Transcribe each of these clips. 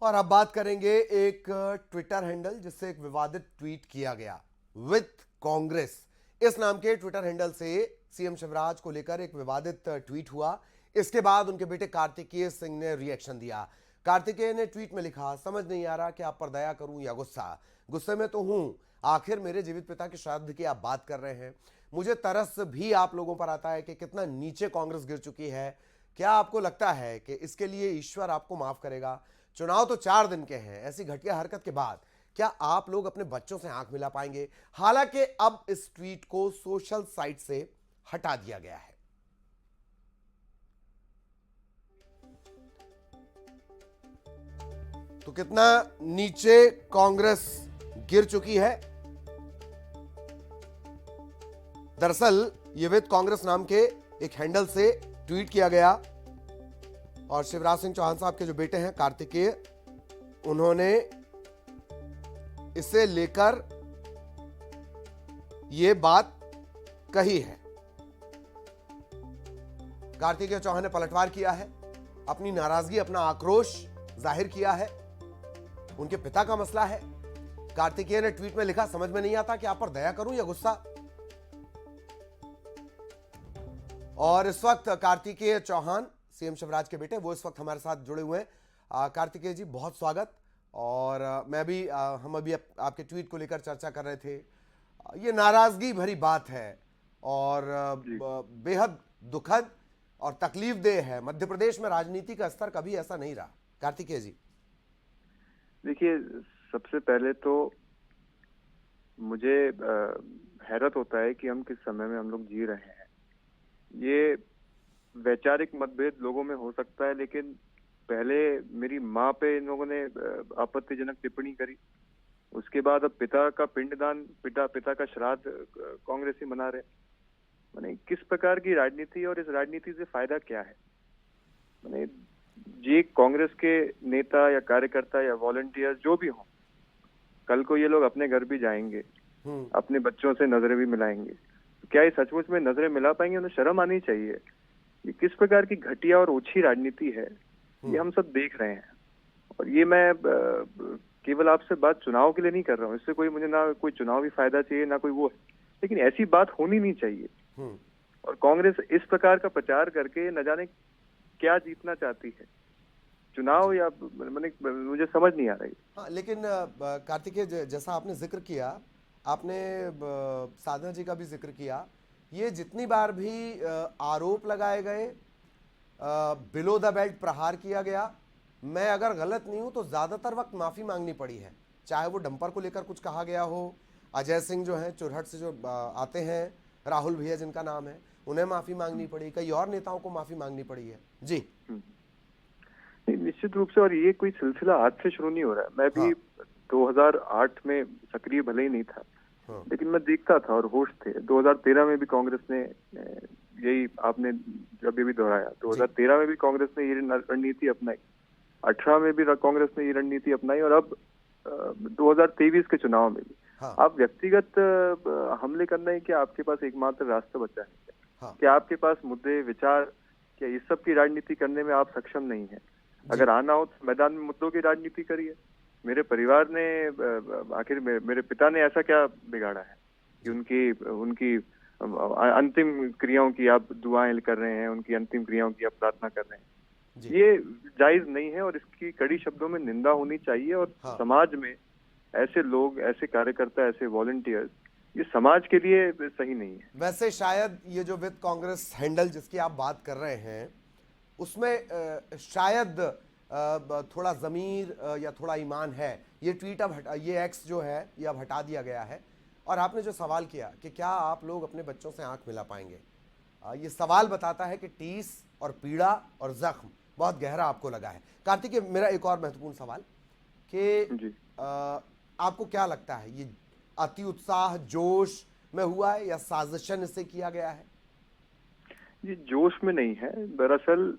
और अब बात करेंगे एक ट्विटर हैंडल जिससे एक विवादित ट्वीट किया गया। विथ कांग्रेस इस नाम के ट्विटर हैंडल से सीएम शिवराज को लेकर एक विवादित ट्वीट हुआ। इसके बाद उनके बेटे कार्तिकेय सिंह ने रिएक्शन दिया। कार्तिकेय ने ट्वीट में लिखा, समझ नहीं आ रहा कि आप पर दया करूं या गुस्सा। गुस्से में तो हूं, आखिर मेरे जीवित पिता के श्राद्ध की आप बात कर रहे हैं। मुझे तरस भी आप लोगों पर आता है कि कितना नीचे कांग्रेस गिर चुकी है। क्या आपको लगता है कि इसके लिए ईश्वर आपको माफ करेगा? चुनाव तो 4 दिन के हैं। ऐसी घटिया हरकत के बाद क्या आप लोग अपने बच्चों से आंख मिला पाएंगे? हालांकि अब इस ट्वीट को सोशल साइट से हटा दिया गया है। तो कितना नीचे कांग्रेस गिर चुकी है। दरअसल ये विद कांग्रेस नाम के एक हैंडल से ट्वीट किया गया और शिवराज सिंह चौहान साहब के जो बेटे हैं कार्तिकेय, उन्होंने इसे लेकर ये बात कही है। कार्तिकेय चौहान ने पलटवार किया है, अपनी नाराजगी, अपना आक्रोश जाहिर किया है। उनके पिता का मसला है। कार्तिकेय ने ट्वीट में लिखा, समझ में नहीं आता कि आप पर दया करूं या गुस्सा। और इस वक्त कार्तिकेय चौहान सीएम शिवराज के बेटे, वो इस वक्त हमारे साथ जुड़े हुए हैं। कार्तिकेय जी, बहुत स्वागत। और हम अभी आपके ट्वीट को लेकर चर्चा कर रहे थे। ये नाराजगी भरी बात है और बेहद दुखद और तकलीफ देह है। मध्य प्रदेश में राजनीति का स्तर कभी ऐसा नहीं रहा। कार्तिकेय जी, देखिए, सबसे पहले तो मुझे हैरत होता है कि हम किस समय में हम लोग जी रहे हैं। ये वैचारिक मतभेद लोगों में हो सकता है, लेकिन पहले मेरी माँ पे इन लोगों ने आपत्तिजनक टिप्पणी करी। उसके बाद अब पिता का पिंडदान, पिता का श्राद्ध कांग्रेसी मना रहे। माने किस प्रकार की राजनीति, और इस राजनीति से फायदा क्या है? माने ये कांग्रेस के नेता या कार्यकर्ता या वॉलंटियर जो भी हो, कल को ये लोग अपने घर भी जाएंगे, अपने बच्चों से नजरें भी मिलाएंगे। तो क्या ये सचमुच में नजरें मिला पाएंगे? उन्हें शर्म आनी चाहिए। ये किस प्रकार की घटिया और ओछी राजनीति है, ये हम सब देख रहे हैं। और ये मैं केवल आपसे बात चुनाव के लिए नहीं कर रहा हूँ। इससे कोई मुझे ना कोई चुनावी फायदा चाहिए ना कोई वो है, लेकिन ऐसी बात होनी नहीं चाहिए। और कांग्रेस इस प्रकार का प्रचार करके न जाने क्या जीतना चाहती है, चुनाव या मुझे समझ नहीं आ रही। हाँ, लेकिन कार्तिकेय, जैसा आपने जिक्र किया, आपने साधना जी का भी जिक्र किया, ये जितनी बार भी आरोप लगाए गए, बिलो द बेल्ट प्रहार किया गया, मैं अगर गलत नहीं हूं तो ज्यादातर वक्त माफी मांगनी पड़ी है। चाहे वो डंपर को लेकर कुछ कहा गया हो, अजय सिंह जो हैं चुरहट से जो आते हैं, राहुल भैया जिनका नाम है, उन्हें माफी मांगनी पड़ी, कई और नेताओं को माफी मांगनी पड़ी है। जी निश्चित रूप से। और ये कोई सिलसिला आज से शुरू नहीं हो रहा है। मैं भी 2008 में सक्रिय भले ही नहीं था, लेकिन मैं देखता था और होश थे। 2013 में भी कांग्रेस ने यही, आपने जब भी दोहराया, 2013 में भी कांग्रेस ने ये रणनीति अपनाई, 18 में भी कांग्रेस ने ये रणनीति अपनाई, और अब 2023 के चुनाव में भी। आप व्यक्तिगत हमले करना है क्या आपके पास एकमात्र रास्ता बचा है? क्या आपके पास मुद्दे, विचार, क्या इस सब की राजनीति करने में आप सक्षम नहीं है? अगर आना हो तो मैदान में मुद्दों की राजनीति करिए। मेरे परिवार ने, आखिर मेरे पिता ने ऐसा क्या बिगाड़ा है कि उनकी अंतिम क्रियाओं की आप दुआएं कर रहे हैं, उनकी अंतिम क्रियाओं की आप प्रार्थना कर रहे हैं? ये जायज नहीं है और इसकी कड़ी शब्दों में निंदा होनी चाहिए। और समाज में ऐसे लोग, ऐसे कार्यकर्ता, ऐसे वॉलंटियर्स, ये समाज के लिए सही नहीं है। वैसे शायद ये जो विद कांग्रेस हैंडल जिसकी आप बात कर रहे हैं, उसमें शायद थोड़ा ज़मीर या थोड़ा ईमान है। ये ट्वीट अब ये एक्स जो है ये अब हटा दिया गया है। और आपने जो सवाल किया कि क्या आप लोग अपने बच्चों से आंख मिला पाएंगे, ये सवाल बताता है कि टीस और पीड़ा और जख्म बहुत गहरा आपको लगा है। कार्तिकेय, मेरा एक और महत्वपूर्ण सवाल कि आपको क्या लगता है, ये अति उत्साह जोश में हुआ है या साजिशन इसे किया गया है? ये जोश में नहीं है। दरअसल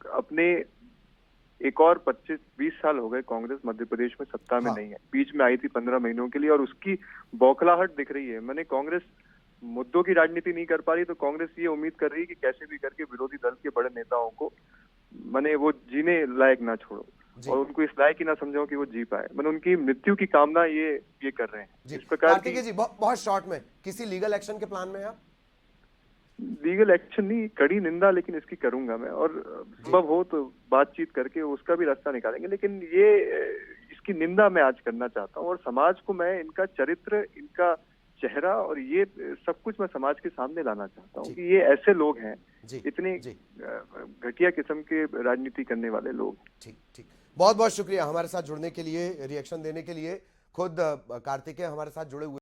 अपने एक और 25-20 साल हो गए कांग्रेस मध्य प्रदेश में सत्ता में नहीं है। बीच में आई थी 15 महीनों के लिए, और उसकी बौखलाहट दिख रही है। मैंने कांग्रेस मुद्दों की राजनीति नहीं कर पा रही, तो कांग्रेस ये उम्मीद कर रही है कि कैसे भी करके विरोधी दल के बड़े नेताओं को मैंने वो जीने लायक ना छोड़ो। जी। और उनको इस लायक ही ना समझो कि वो जी पाए। मैंने उनकी मृत्यु की कामना ये कर रहे हैं जी इस प्रकार की। कार्तिकेय जी, बहुत शॉर्ट में, किसी लीगल एक्शन के प्लान में हैं आप? लीगल एक्शन नहीं, कड़ी निंदा लेकिन इसकी करूंगा मैं, और संभव हो तो बातचीत करके उसका भी रास्ता निकालेंगे। लेकिन ये इसकी निंदा मैं आज करना चाहता हूँ, और समाज को मैं इनका चरित्र, इनका चेहरा और ये सब कुछ मैं समाज के सामने लाना चाहता हूँ ठीक। कि ये ऐसे लोग हैं, जी इतने जी घटिया किस्म के राजनीति करने वाले लोग। ठीक ठीक, बहुत बहुत शुक्रिया हमारे साथ जुड़ने के लिए, रिएक्शन देने के लिए। खुद कार्तिकेय हमारे साथ जुड़े हुए